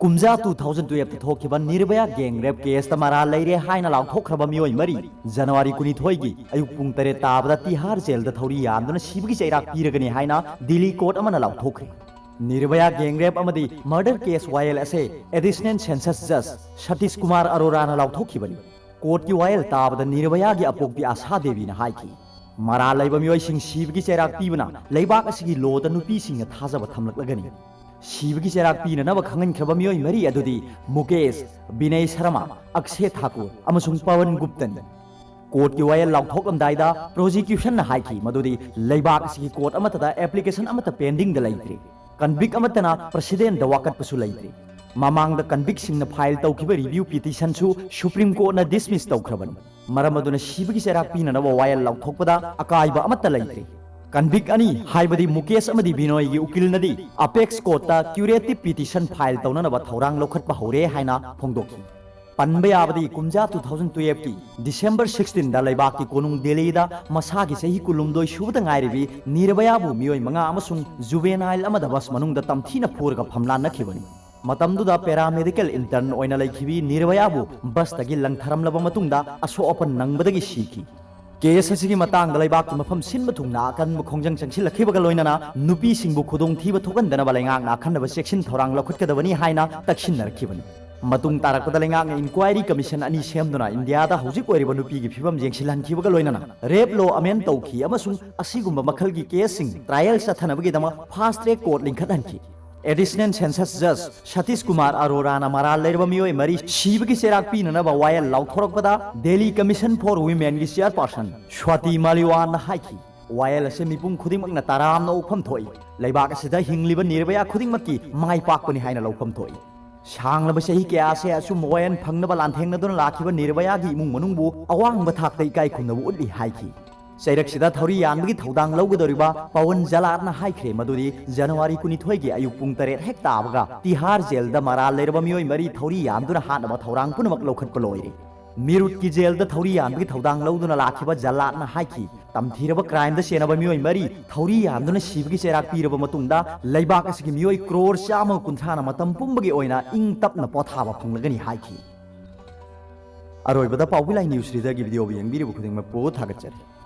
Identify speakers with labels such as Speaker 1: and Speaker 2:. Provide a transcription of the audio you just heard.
Speaker 1: कुमजा 2012 थोखिबा Nirbhaya gang rape case तमारा लेरे हाइना लाउथोखरबा मियोय मरी जनवरी 12 गी अयुक पुंग तरे ताबदा तिहार जेल द थौरी यामदुना शिबगी चैराक पीरगनी हाइना दिल्ली कोर्ट अमना लाउथोखरे निर्भया गैंग रेप अमदी मर्डर केस वायल असे एडिशनल सेंसस जज सतीश कुमार अरोरा ना लाउथोखिबनी कोर्ट की वायल ताबदा निर्भया गी अपोक्ति आशा देवी ना हाइकी मरा लैब मियोय सिंग शिबगी चैराक पीबना लैबाक असिगी लोद नुपी सिंग थाजब थमलकलगनी शिवगी चेराक पीननब खंगनख्रब मियोय मरी अदुदी मुकेश विनय शर्मा अक्षय ठाकुर अमसुंग पवन गुप्तन कोर्ट की वायल लाउथोकमदाइदा प्रोसिक्यूशन ना हाइकी मदुदी लैबाक सिगी कोर्ट अमतदा एप्लीकेशन अमत पेंडिंग द लैत्रे कन्विक अमतना प्रेसिडेंट द वाकत पसु लैत्रे ममांग द कन्विक सिंग फाइल तौखिब रिव्यू पिटिशन सु सुप्रीम कोर्ट ना डिसमिस तौखरबन मरम अदुना शिवगी चेराक पीननब वायल लाउथोकपदा अकायबा अमत लैत्रे कन्विक अनि हाइबदी मुकेश अमदी बिनोय गी उकिल नदी apex court curative petition file तौननब थौरांग लौखटपा हौरे हाइना फोंदोखी पनबा याबदी कुमजा 2012 की डिसेंबर 16 दा लैबाक की कोनुंग दिल्ली दा मसागी सही कुलुमदोय सुबदा गायरिबी निर्भयाबु मियोय मंगा अमसुंग जुवेनाइल अमदा बस मनुंग दा तमथीना फुरगा फमला नखिबनी मतमदुदा पैरामेडिकल इंटर्न ओइना लैखिबी निर्भयाबु बस तगी लंगथरमलब मतुंगदा असोअपन नंगबदगी सीखी केस असिगी मतांग लैबाक की मफम सिनब थुंगना अकन खोंजंग चंगसिलखिबगा लोइनना नुपी सिंगबु खुदोंग थीब थोगनदनबा लैंगाक ना खन्नब सेक्शन थौरांग लखटकदबनी हाइना तक्सिनरखिबनी मतुंग तारकपदा लैंगाक इंक्वायरी कमीशन अनि सेमदुना इंडिया दा हौजिक ओइरिबा नुपी की फिबम जेंगसिलहनखिबगा लोइनना रेप लॉ अमेंड तौखी अमसुंग असिगुंबा मखलगी केससिंग ट्रायल चथनबगीदमा फास्ट ट्रैक कोर्ट लिंखदहनखि एडिशनल सेंसस जज सतीश कुमार अरोरा ना मरा लेरबा मियोय मरी शिवगी चेराक पीननबा वायल लाउथोरकपदा दिल्ली कमीशन फॉर वुमेन की चेयरपर्सन स्वाति मालिवान हाइकी वायल असे मिपुंग खुदिमकना तारामना उफम थोई लैबाक असिदा हिंगलिबा निर्भया खुदिमककी माइ पाकपनि हाइना लौफम थोई सांगलबा सही क्या से असुम वायन फंगनबा लांथेंगनदुना लाखिबा निर्भया गी इमुंग मनुंगबु अवांगबा थाकता इकाय खुंनबु उद्लि हाइकी चैरक्सिदा थौरी यानबगी थौदांग लौगदोरिबा पवन जलारना हाइख्रे मदुदी जनवरी 12 गी अयुक पुंग 3 हेक ताबगा तिहार जेल द मरा लेरबा मियोय मरी थौरी यानदुना हानबा थौरांग पुनमक लौखटपा लोइरे मिरुट की जेल द थौरी यानबगी थौदांग लौदुना लाखिबा जलारना हाइखी तमथीरबा क्राइम द सेनबा मियोय मरी थौरी यानदुना शिवगी चेराक पीरबा मतुंगदा लैबाक असिगी मियोय क्रोर चाम कुंथाना मतम पुंबगी ओइना इंग तपना पोथाबा फंगलगनी हाइखी अरोइबदा पाउबिलाई न्यूज रीडर की वीडियो यंगबिरिबु खुदिंग में पो थागचरी